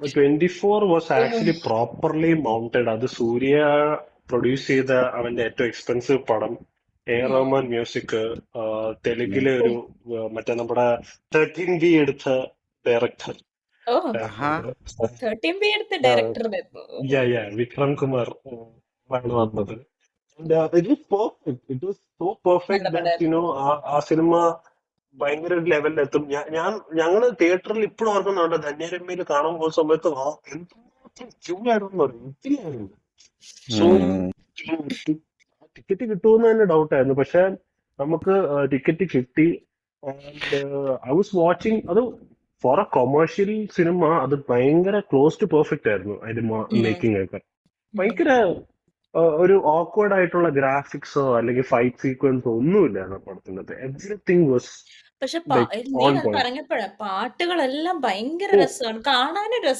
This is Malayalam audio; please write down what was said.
24 വാസ് ആക്ച്വലി പ്രോപ്പർലി മൗണ്ടഡ്. അത് സൂര്യ പ്രൊഡ്യൂസ് ചെയ്ത അവന്റെ ഏറ്റവും എക്സ്പെൻസീവ് പടം. എ റഹ്മാൻ മ്യൂസിക്, തെലുങ്കിലെ ഒരു മറ്റേ നമ്മുടെ 13B എടുത്ത ഡയറക്ടർ, ആഹാ. 13B എടുത്ത ഡയറക്ടർ വിക്രം കുമാർ ആണ് വന്നത്. It was perfect. It was so perfect നല്ല that പടമായിരുന്നു. ആ സിനിമ ഭയങ്കര ഒരു ലെവലിലെത്തും. ഞങ്ങള് തിയേറ്ററിൽ ഇപ്പോഴും ഓർക്കുന്നുണ്ട്, ധന്യരമ്മയിൽ കാണാൻ പോകുന്ന സമയത്ത് എന്തുമാത്രം ക്യൂ ആയിരുന്നു അറിയോ? ഒത്തിരി ആയിരുന്നു. സോ ടിക്കറ്റ് കിട്ടുമെന്ന് തന്നെ ഡൗട്ട് ആയിരുന്നു. പക്ഷെ നമുക്ക് ടിക്കറ്റ് കിട്ടി. ആൻഡ് ഐ വാസ് വാച്ചിങ് അത് ഫോർ എ കൊമേഴ്ഷ്യൽ സിനിമ. അത് ഭയങ്കര ക്ലോസ് ടു പെർഫെക്റ്റ് ആയിരുന്നു അതിന്റെ മേക്കിംഗ് ഒക്കെ. ഭയങ്കര ഒരു ഓക്വേർഡ് ആയിട്ടുള്ള ഗ്രാഫിക്സോ അല്ലെങ്കിൽ ഫൈറ്റ് സീക്വൻസോ ഒന്നുമില്ലായിരുന്നു പടത്തിനകത്ത്. എവറിത്തിങ് വാസ് പക്ഷെ ലൈക്ക് നീ ഓൺ പോയിന്റ്. പറഞ്ഞപ്പോഴാ പാട്ടുകളെല്ലാം ഭയങ്കര രസമാണ്, കാണാനും രസം.